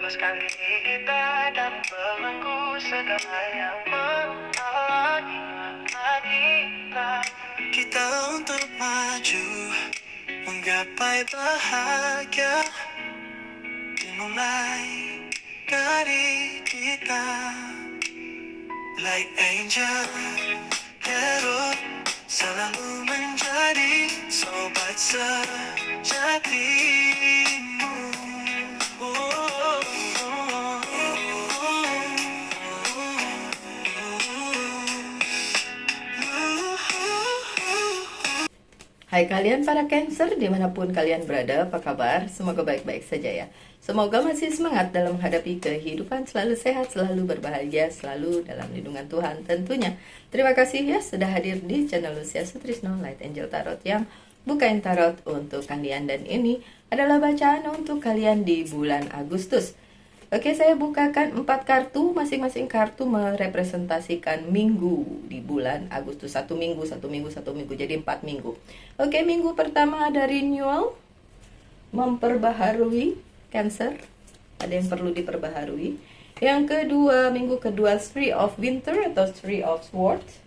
lepaskan diri kita dan belenggu segala yang menghalangi kita. Kita untuk maju, menggapai bahagia, dimulai dari kita. Like angel, hero, selalu menjadi sobat sejatimu. Hai kalian para Cancer, dimanapun kalian berada, apa kabar? Semoga baik-baik saja ya. Semoga masih semangat dalam menghadapi kehidupan, selalu sehat, selalu berbahagia, selalu dalam lindungan Tuhan tentunya. Terima kasih ya sudah hadir di channel Lucia Sutrisno Light Angel Tarot yang bukain tarot untuk kalian. Dan ini adalah bacaan untuk kalian di bulan Agustus. Oke, saya bukakan 4 kartu, masing-masing kartu merepresentasikan minggu di bulan Agustus. Satu minggu, jadi 4 minggu. Oke, minggu pertama ada renewal, memperbaharui, Cancer. Ada yang perlu diperbaharui. Yang kedua, minggu kedua, Three of Winter atau Three of Swords.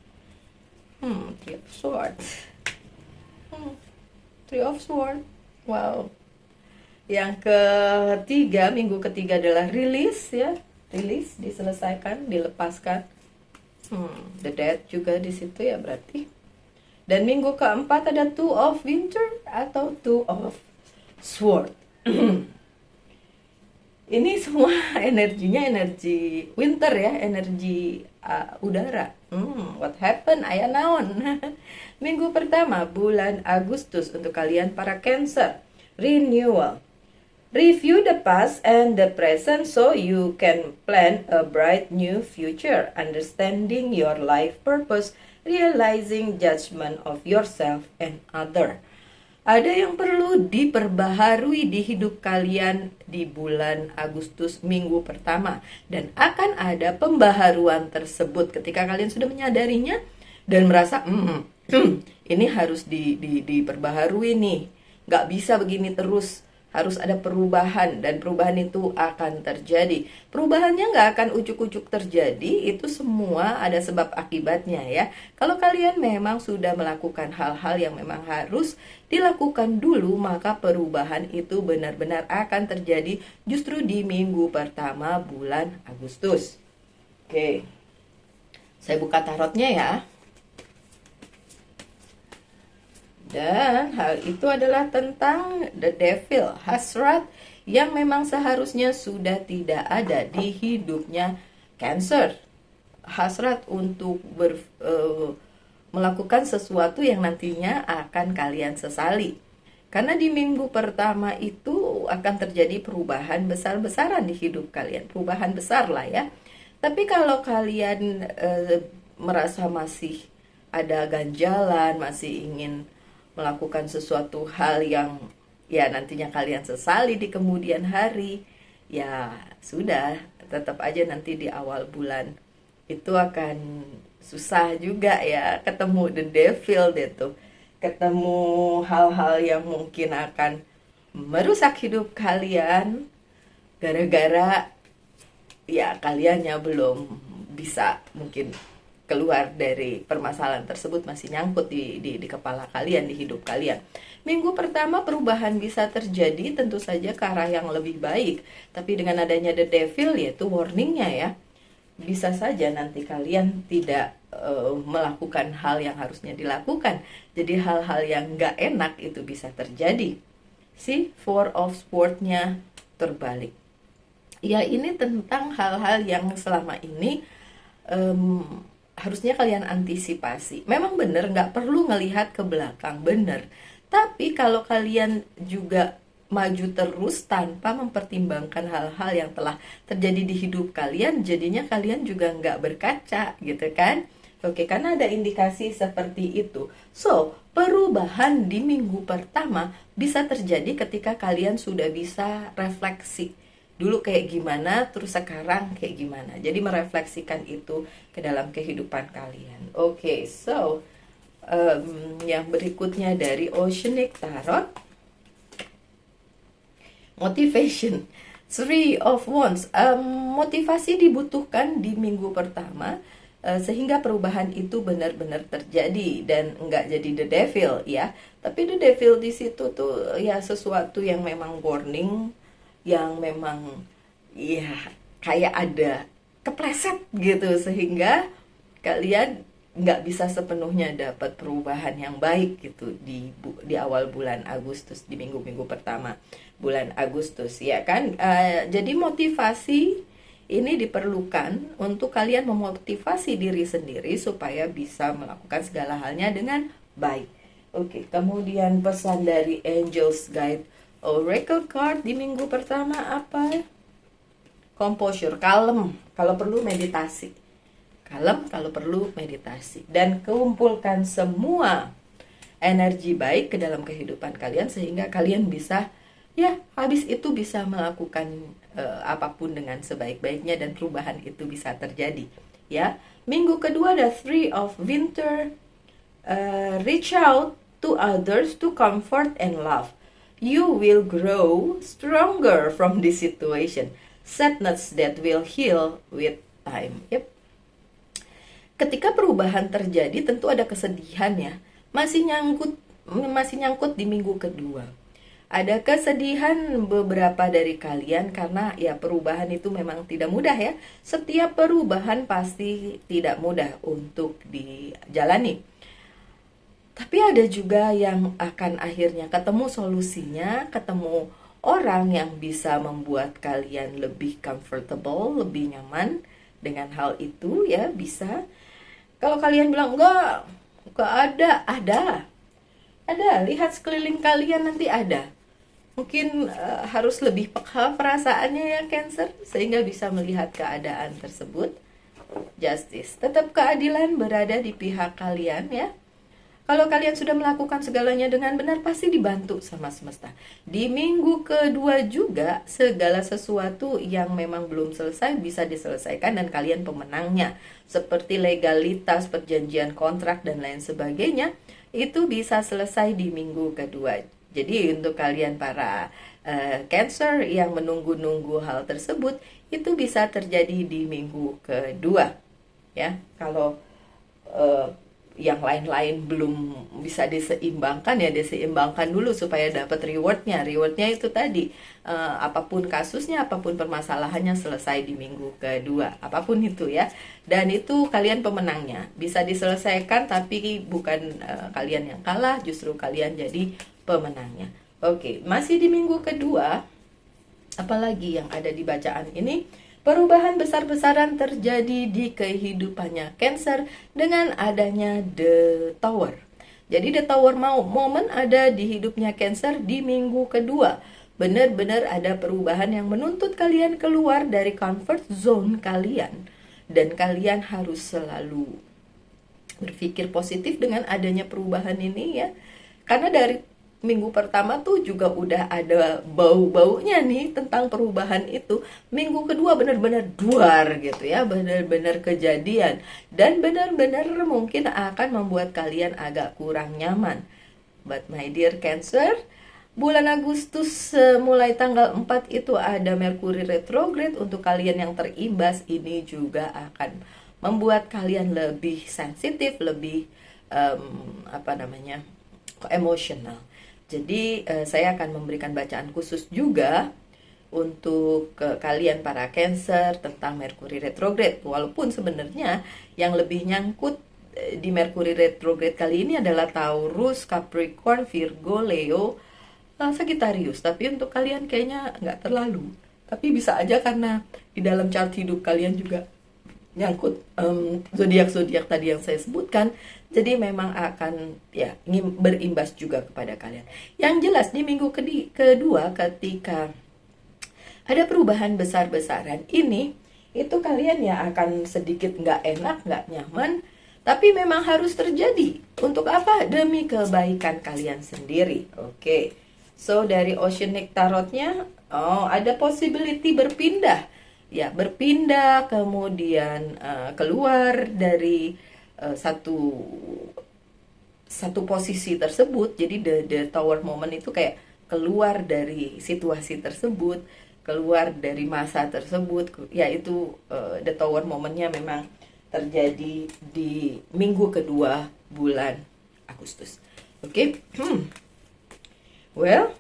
Three of Swords. Three of Swords. Wow. Yang ketiga, minggu ketiga adalah release ya, release, diselesaikan, dilepaskan. The Death juga di situ ya berarti. Dan minggu keempat ada Two of Winter atau Two of Sword. Ini semua energinya energi winter ya, energi udara. What happened? Aya naon. Minggu pertama bulan Agustus untuk kalian para Cancer. Renewal. Review the past and the present so you can plan a bright new future, understanding your life purpose, realizing judgment of yourself and other. Ada yang perlu diperbaharui di hidup kalian di bulan Agustus minggu pertama, dan akan ada pembaharuan tersebut ketika kalian sudah menyadarinya dan merasa ini harus diperbaharui nih, nggak bisa begini terus. Harus ada perubahan, dan perubahan itu akan terjadi. Perubahannya nggak akan ujuk-ujuk terjadi, itu semua ada sebab akibatnya ya. Kalau kalian memang sudah melakukan hal-hal yang memang harus dilakukan dulu, maka perubahan itu benar-benar akan terjadi justru di minggu pertama bulan Agustus. Oke, saya buka tarotnya ya. Dan hal itu adalah tentang the devil, hasrat yang memang seharusnya sudah tidak ada di hidupnya Cancer. Hasrat untuk melakukan sesuatu yang nantinya akan kalian sesali. Karena di minggu pertama itu akan terjadi perubahan besar-besaran di hidup kalian. Perubahan besar lah ya. Tapi kalau kalian merasa masih ada ganjalan, masih ingin melakukan sesuatu hal yang ya nantinya kalian sesali di kemudian hari, ya sudah, tetap aja nanti di awal bulan itu akan susah juga ya ketemu the devil deh tuh, ketemu hal-hal yang mungkin akan merusak hidup kalian gara-gara ya kaliannya belum bisa mungkin keluar dari permasalahan tersebut, masih nyangkut di kepala kalian, di hidup kalian. Minggu pertama perubahan bisa terjadi tentu saja ke arah yang lebih baik, tapi dengan adanya the devil yaitu warningnya ya, bisa saja nanti kalian tidak melakukan hal yang harusnya dilakukan, jadi hal-hal yang gak enak itu bisa terjadi. Si Four of Swords-nya terbalik ya, ini tentang hal-hal yang selama ini harusnya kalian antisipasi. Memang bener, nggak perlu ngelihat ke belakang, bener. Tapi kalau kalian juga maju terus tanpa mempertimbangkan hal-hal yang telah terjadi di hidup kalian, jadinya kalian juga nggak berkaca gitu kan. Oke, karena ada indikasi seperti itu. So, perubahan di minggu pertama bisa terjadi ketika kalian sudah bisa refleksi. Dulu kayak gimana, terus sekarang kayak gimana. Jadi merefleksikan itu ke dalam kehidupan kalian. Oke, so yang berikutnya dari Oceanic Tarot, motivation. Three of Wands, motivasi dibutuhkan di minggu pertama, sehingga perubahan itu benar-benar terjadi dan nggak jadi the devil ya. Tapi the devil di situ tuh ya sesuatu yang memang warning, yang memang ya kayak ada kepleset gitu, sehingga kalian nggak bisa sepenuhnya dapat perubahan yang baik gitu di awal bulan Agustus, di minggu-minggu pertama bulan Agustus ya kan. Jadi motivasi ini diperlukan untuk kalian memotivasi diri sendiri supaya bisa melakukan segala halnya dengan baik. Oke, kemudian pesan dari Angels Guide Oracle Card di minggu pertama apa? Composure, kalem, kalau perlu meditasi. Kalem kalau perlu meditasi. Dan kumpulkan semua energi baik ke dalam kehidupan kalian sehingga kalian bisa ya habis itu bisa melakukan apapun dengan sebaik-baiknya dan perubahan itu bisa terjadi ya. Minggu kedua ada Three of Winter, reach out to others to comfort and love. You will grow stronger from this situation. Sadness that will heal with time. Yep. Ketika perubahan terjadi tentu ada kesedihan ya. Masih nyangkut di minggu kedua. Ada kesedihan beberapa dari kalian karena ya perubahan itu memang tidak mudah ya. Setiap perubahan pasti tidak mudah untuk dijalani. Tapi ada juga yang akan akhirnya ketemu solusinya, ketemu orang yang bisa membuat kalian lebih comfortable, lebih nyaman dengan hal itu ya bisa. Kalau kalian bilang enggak ada. Lihat sekeliling kalian nanti ada. Mungkin harus lebih peka perasaannya ya Cancer, sehingga bisa melihat keadaan tersebut. Justice, tetap keadilan berada di pihak kalian ya. Kalau kalian sudah melakukan segalanya dengan benar, pasti dibantu sama semesta. Di minggu kedua juga, segala sesuatu yang memang belum selesai bisa diselesaikan dan kalian pemenangnya. Seperti legalitas, perjanjian kontrak, dan lain sebagainya, itu bisa selesai di minggu kedua. Jadi untuk kalian para Cancer yang menunggu-nunggu hal tersebut, itu bisa terjadi di minggu kedua. Ya, kalau yang lain-lain belum bisa diseimbangkan ya diseimbangkan dulu supaya dapat rewardnya itu tadi apapun kasusnya, apapun permasalahannya selesai di minggu kedua, apapun itu ya. Dan itu kalian pemenangnya, bisa diselesaikan, tapi bukan kalian yang kalah, justru kalian jadi pemenangnya. Oke, masih di minggu kedua, apalagi yang ada di bacaan ini? Perubahan besar-besaran terjadi di kehidupannya Cancer dengan adanya The Tower. Jadi The Tower momen ada di hidupnya Cancer di minggu kedua. Benar-benar ada perubahan yang menuntut kalian keluar dari comfort zone kalian. Dan kalian harus selalu berpikir positif dengan adanya perubahan ini ya. Karena dari minggu pertama tuh juga udah ada bau-baunya nih tentang perubahan itu. Minggu kedua benar-benar duar gitu ya, benar-benar kejadian. Dan benar-benar mungkin akan membuat kalian agak kurang nyaman. But my dear Cancer, bulan Agustus mulai tanggal 4 itu ada Mercury retrograde. Untuk kalian yang terimbas, ini juga akan membuat kalian lebih sensitif, lebih emosional. Jadi saya akan memberikan bacaan khusus juga untuk kalian para Cancer tentang Mercury retrograde. Walaupun sebenarnya yang lebih nyangkut di Mercury retrograde kali ini adalah Taurus, Capricorn, Virgo, Leo, Sagittarius. Tapi untuk kalian kayaknya nggak terlalu. Tapi bisa aja karena di dalam chart hidup kalian juga nyangkut zodiak-zodiak tadi yang saya sebutkan. Jadi memang akan ya berimbas juga kepada kalian. Yang jelas di minggu kedua ketika ada perubahan besar-besaran ini, itu kalian ya akan sedikit nggak enak, nggak nyaman. Tapi memang harus terjadi. Untuk apa? Demi kebaikan kalian sendiri. Oke. So dari Oceanic Tarotnya, ada possibility berpindah. Ya, berpindah kemudian keluar dari satu posisi tersebut. Jadi the tower moment itu kayak keluar dari situasi tersebut keluar dari masa tersebut, yaitu the tower momennya memang terjadi di minggu kedua bulan Agustus. Oke. Well,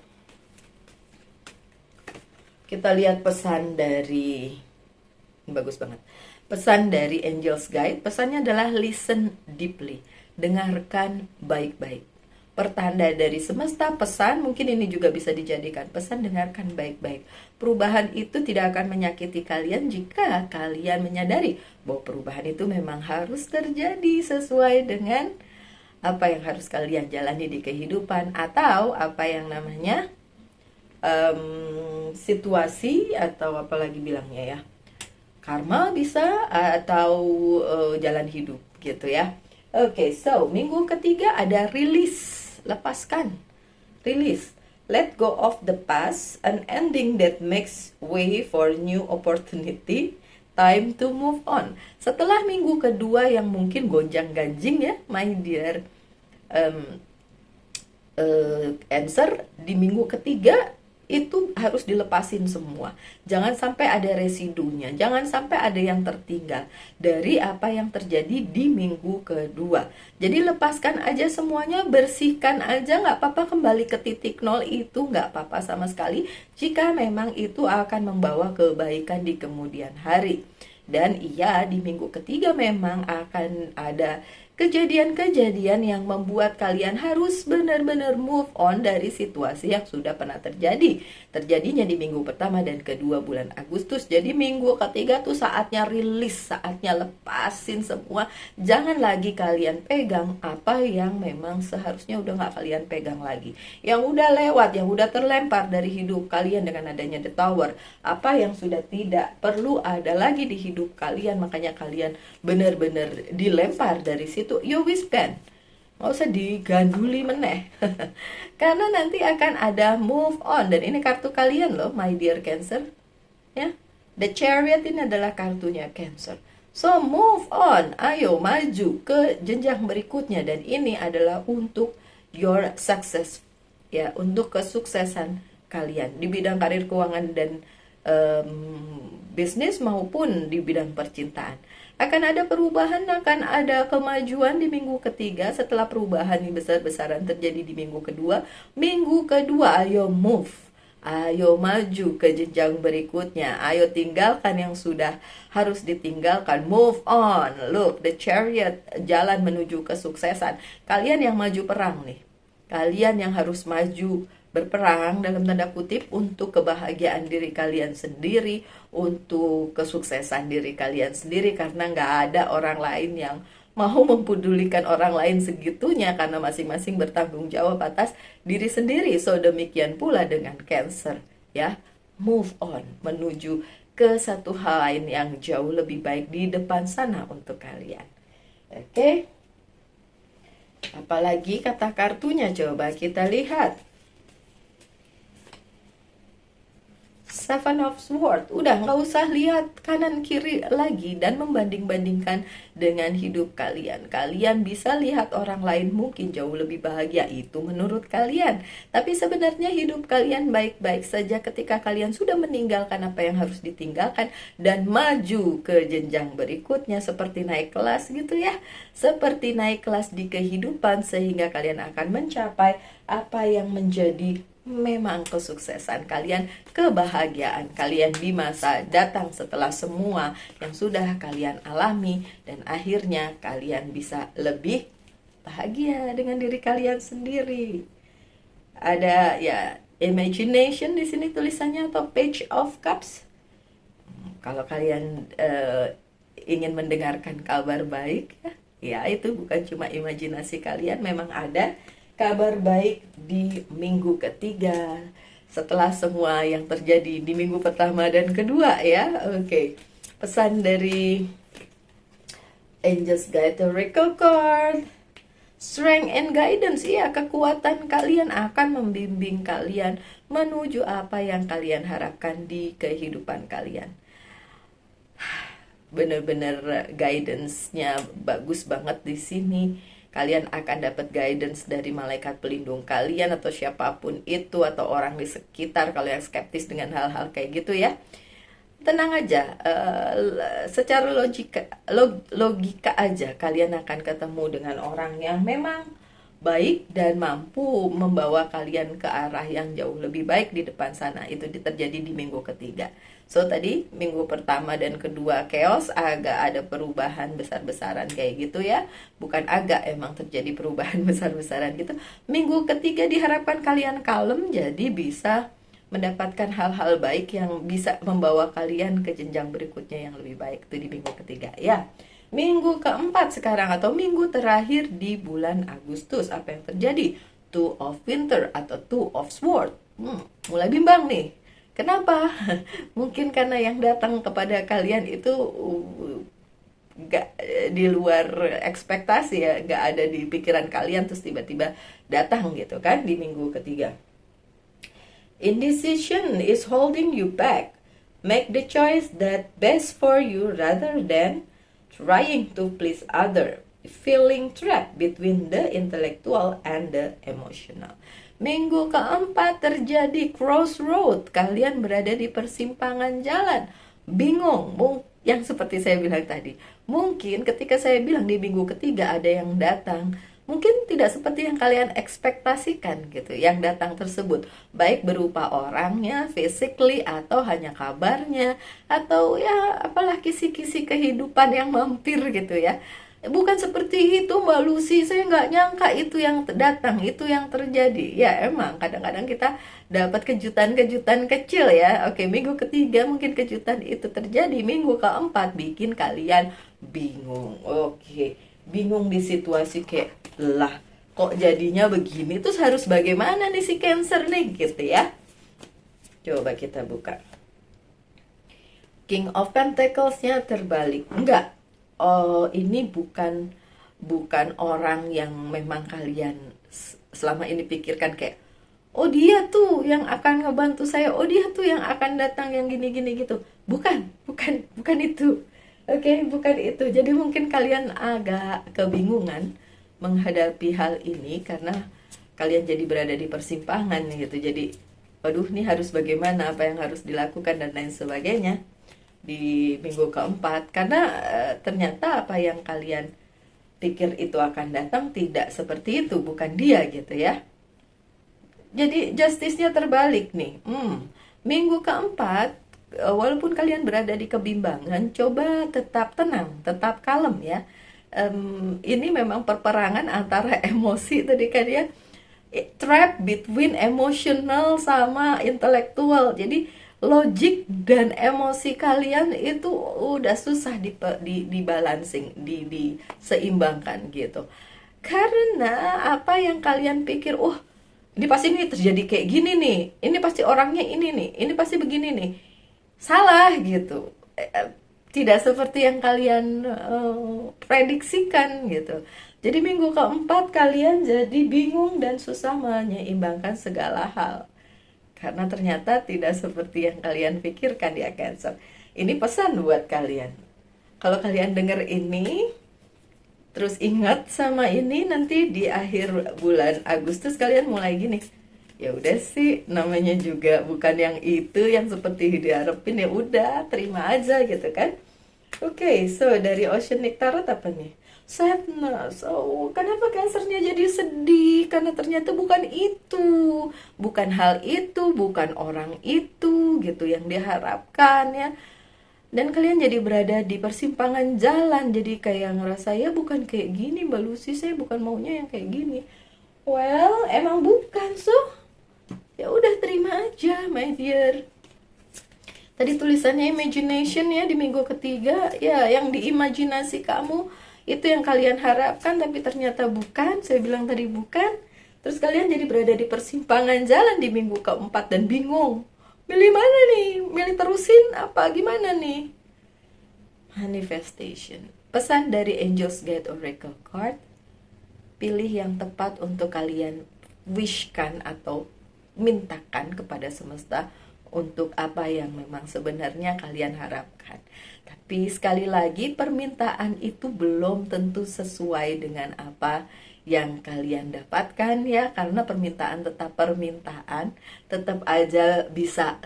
kita lihat pesan dari, bagus banget. Pesan dari Angel's Guide, pesannya adalah listen deeply, dengarkan baik-baik. Pertanda dari semesta, pesan mungkin ini juga bisa dijadikan pesan, dengarkan baik-baik. Perubahan itu tidak akan menyakiti kalian jika kalian menyadari bahwa perubahan itu memang harus terjadi sesuai dengan apa yang harus kalian jalani di kehidupan, atau apa yang namanya situasi, atau apalagi bilangnya ya, karma bisa, atau jalan hidup gitu ya. Oke, so minggu ketiga ada release, lepaskan, release, let go of the past, an ending that makes way for new opportunity, time to move on. Setelah minggu kedua yang mungkin gonjang-ganjing ya, my dear Cancer, di minggu ketiga itu harus dilepasin semua. Jangan sampai ada residunya, jangan sampai ada yang tertinggal dari apa yang terjadi di minggu kedua. Jadi lepaskan aja semuanya, bersihkan aja, nggak apa-apa kembali ke titik nol, itu nggak apa-apa sama sekali jika memang itu akan membawa kebaikan di kemudian hari. Dan iya, di minggu ketiga memang akan ada kejadian-kejadian yang membuat kalian harus benar-benar move on dari situasi yang sudah pernah terjadi. Terjadinya di minggu pertama dan kedua bulan Agustus. Jadi minggu ketiga tuh saatnya rilis, saatnya lepasin semua. Jangan lagi kalian pegang apa yang memang seharusnya udah gak kalian pegang lagi. Yang udah lewat, yang udah terlempar dari hidup kalian dengan adanya The Tower. Apa yang sudah tidak perlu ada lagi di hidup kalian, makanya kalian benar-benar dilempar dari situ. You withstand, nggak usah diganduli meneh. Karena nanti akan ada move on. Dan ini kartu kalian loh, my dear Cancer ya. The Chariot ini adalah kartunya Cancer. So move on, ayo maju ke jenjang berikutnya. Dan ini adalah untuk your success ya, untuk kesuksesan kalian di bidang karir, keuangan, dan bisnis maupun di bidang percintaan. Akan ada perubahan, akan ada kemajuan di minggu ketiga. Setelah perubahan yang besar-besaran terjadi di minggu kedua. Minggu kedua, ayo move, ayo maju ke jenjang berikutnya. Ayo tinggalkan yang sudah harus ditinggalkan. Move on. Look, the Chariot, jalan menuju kesuksesan. Kalian yang maju perang nih, kalian yang harus maju berperang dalam tanda kutip untuk kebahagiaan diri kalian sendiri, untuk kesuksesan diri kalian sendiri, karena nggak ada orang lain yang mau mempedulikan orang lain segitunya, karena masing-masing bertanggung jawab atas diri sendiri. So demikian pula dengan Cancer ya, move on menuju ke satu hal lain yang jauh lebih baik di depan sana untuk kalian. Oke. Apalagi kata kartunya, coba kita lihat. Seven of Swords, udah nggak usah lihat kanan kiri lagi dan membanding-bandingkan dengan hidup kalian. Kalian bisa lihat orang lain mungkin jauh lebih bahagia, itu menurut kalian. Tapi sebenarnya hidup kalian baik-baik saja ketika kalian sudah meninggalkan apa yang harus ditinggalkan dan maju ke jenjang berikutnya, seperti naik kelas gitu ya. Seperti naik kelas di kehidupan, sehingga kalian akan mencapai apa yang menjadi memang kesuksesan kalian, kebahagiaan kalian di masa datang setelah semua yang sudah kalian alami, dan akhirnya kalian bisa lebih bahagia dengan diri kalian sendiri. Ada ya imagination di sini tulisannya, atau Page of Cups. Kalau kalian ingin mendengarkan kabar baik ya, itu bukan cuma imajinasi kalian, memang ada kabar baik di minggu ketiga setelah semua yang terjadi di minggu pertama dan kedua ya. Oke. Pesan dari Angel's Guide, the Oracle card, strength and guidance. Iya, kekuatan kalian akan membimbing kalian menuju apa yang kalian harapkan di kehidupan kalian. Bener-bener guidance-nya bagus banget di sini. Kalian akan dapat guidance dari malaikat pelindung kalian atau siapapun itu, atau orang di sekitar kalau yang skeptis dengan hal-hal kayak gitu ya. Tenang aja, secara logika aja kalian akan ketemu dengan orang yang memang baik dan mampu membawa kalian ke arah yang jauh lebih baik di depan sana. Itu terjadi di minggu ketiga. So tadi minggu pertama dan kedua chaos, agak ada perubahan besar-besaran kayak gitu ya. Bukan agak, emang terjadi perubahan besar-besaran gitu. Minggu ketiga diharapkan kalian kalem, jadi bisa mendapatkan hal-hal baik yang bisa membawa kalian ke jenjang berikutnya yang lebih baik. Itu di minggu ketiga ya. Minggu keempat sekarang, atau minggu terakhir di bulan Agustus, apa yang terjadi? Two of Winter atau Two of Sword. Mulai bimbang nih. Kenapa? Mungkin karena yang datang kepada kalian itu gak di luar ekspektasi ya, gak ada di pikiran kalian, terus tiba-tiba datang gitu kan di minggu ketiga. Indecision is holding you back. Make the choice that best for you rather than trying to please other, feeling trapped between the intellectual and the emotional. Minggu keempat terjadi crossroad, kalian berada di persimpangan jalan, bingung, yang seperti saya bilang tadi. Mungkin ketika saya bilang di minggu ketiga ada yang datang, mungkin tidak seperti yang kalian ekspektasikan gitu, yang datang tersebut, baik berupa orangnya, physically, atau hanya kabarnya, atau ya apalah kisi-kisi kehidupan yang mampir gitu ya. Bukan seperti itu Mbak Lucy, saya nggak nyangka itu yang datang, itu yang terjadi. Ya emang kadang-kadang kita dapat kejutan-kejutan kecil ya. Oke, minggu ketiga mungkin kejutan itu terjadi, minggu keempat bikin kalian bingung. Oke, bingung di situasi kayak, lah kok jadinya begini, terus harus bagaimana nih si Cancer nih gitu ya. Coba kita buka King of Pentacles-nya terbalik. Enggak, oh ini bukan orang yang memang kalian selama ini pikirkan kayak, oh dia tuh yang akan ngebantu saya, oh dia tuh yang akan datang yang gini-gini gitu. Bukan itu. Oke, bukan itu. Jadi mungkin kalian agak kebingungan menghadapi hal ini karena kalian jadi berada di persimpangan gitu. Jadi, waduh, nih harus bagaimana, apa yang harus dilakukan dan lain sebagainya di minggu keempat. Karena ternyata apa yang kalian pikir itu akan datang tidak seperti itu, bukan dia gitu ya. Jadi justice-nya terbalik nih. Minggu keempat, walaupun kalian berada di kebimbangan, coba tetap tenang, tetap kalem ya. Ini memang perperangan antara emosi tadi kan ya, trap between emotional sama intelektual. Jadi logik dan emosi kalian itu udah susah dibalancing, diseimbangkan gitu. Karena apa yang kalian pikir, ini pasti ini terjadi kayak gini nih, ini pasti orangnya ini nih, ini pasti begini nih, salah gitu. Tidak seperti yang kalian prediksikan gitu. Jadi minggu keempat kalian jadi bingung dan susah menyeimbangkan segala hal. Karena ternyata tidak seperti yang kalian pikirkan ya Cancer. Ini pesan buat kalian. Kalau kalian dengar ini, terus ingat sama ini, nanti di akhir bulan Agustus kalian mulai gini. Ya udah sih, namanya juga bukan yang itu yang seperti diharapin, ya udah terima aja gitu kan. Oke, so dari Oceanic Tarot apa nih? Sadness. Oh, kenapa Cancernya jadi sedih? Karena ternyata bukan itu, bukan hal itu, bukan orang itu gitu yang diharapkan ya. Dan kalian jadi berada di persimpangan jalan, jadi kayak ngerasa ya bukan kayak gini Mbak Lucy, saya bukan maunya yang kayak gini. Well, emang bukan, so ya udah terima aja my dear. Tadi tulisannya imagination ya di minggu ketiga, ya yang diimajinasi kamu itu yang kalian harapkan tapi ternyata bukan. Saya bilang tadi bukan. Terus kalian jadi berada di persimpangan jalan di minggu keempat dan bingung, milih mana nih, milih terusin apa gimana nih. Manifestation, pesan dari Angels Guide Oracle Card, pilih yang tepat untuk kalian wishkan atau mintakan kepada semesta untuk apa yang memang sebenarnya kalian harapkan. Tapi sekali lagi, permintaan itu belum tentu sesuai dengan apa yang kalian dapatkan ya, karena permintaan tetap permintaan, tetap aja bisa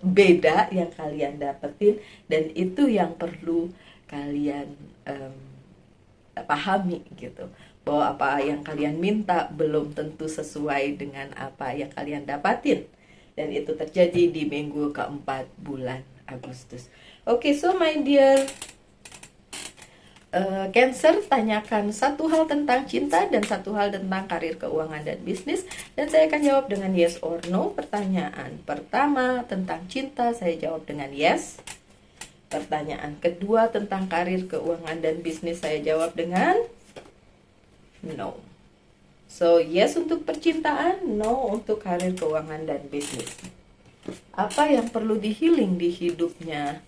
beda yang kalian dapetin, dan itu yang perlu kalian pahami gitu, bahwa apa yang kalian minta belum tentu sesuai dengan apa yang kalian dapatin, dan itu terjadi di minggu keempat bulan Agustus. Oke, so my dear Cancer, tanyakan satu hal tentang cinta dan satu hal tentang karir, keuangan, dan bisnis, dan saya akan jawab dengan yes or no. Pertanyaan pertama tentang cinta, saya jawab dengan yes. Pertanyaan kedua tentang karir, keuangan, dan bisnis, saya jawab dengan no. So, yes untuk percintaan, no untuk karir, keuangan, dan bisnis. Apa yang perlu di-healing di hidupnya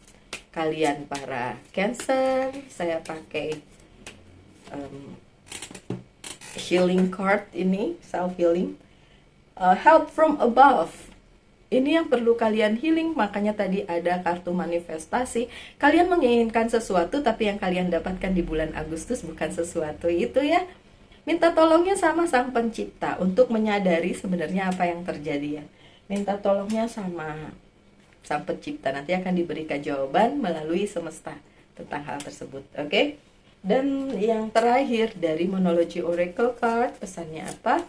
kalian para Cancer? Saya pakai healing card ini, self healing, help from above. Ini yang perlu kalian healing. Makanya tadi ada kartu manifestasi. Kalian menginginkan sesuatu, tapi yang kalian dapatkan di bulan Agustus bukan sesuatu itu ya. Minta tolongnya sama Sang Pencipta untuk menyadari sebenarnya apa yang terjadi ya. Minta tolongnya sama Sang Pencipta, nanti akan diberikan jawaban melalui semesta tentang hal tersebut. Oke? Dan yang terakhir dari Monology Oracle Card, pesannya apa?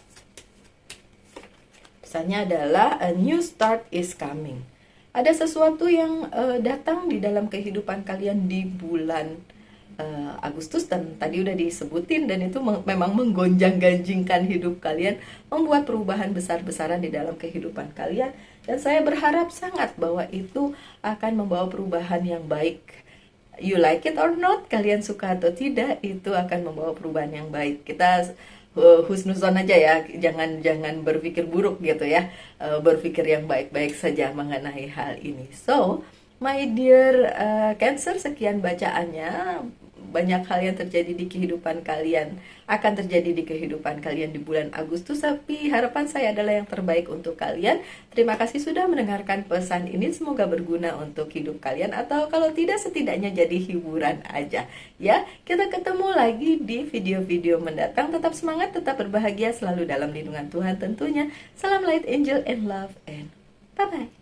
Pesannya adalah a new start is coming. Ada sesuatu yang datang di dalam kehidupan kalian di bulan Agustus, dan tadi udah disebutin, dan itu memang menggonjang-ganjingkan hidup kalian, membuat perubahan besar-besaran di dalam kehidupan kalian, dan saya berharap sangat bahwa itu akan membawa perubahan yang baik. You like it or not, kalian suka atau tidak, itu akan membawa perubahan yang baik. Kita husnuzon aja ya, jangan berpikir buruk gitu ya, berpikir yang baik-baik saja mengenai hal ini. So my dear Cancer, sekian bacaannya. Banyak hal yang terjadi di kehidupan kalian, akan terjadi di kehidupan kalian di bulan Agustus, tapi harapan saya adalah yang terbaik untuk kalian. Terima kasih sudah mendengarkan pesan ini, semoga berguna untuk hidup kalian, atau kalau tidak setidaknya jadi hiburan aja ya. Kita ketemu lagi di video-video mendatang. Tetap semangat, tetap berbahagia, selalu dalam lindungan Tuhan tentunya. Salam light, angel, and love, and bye-bye.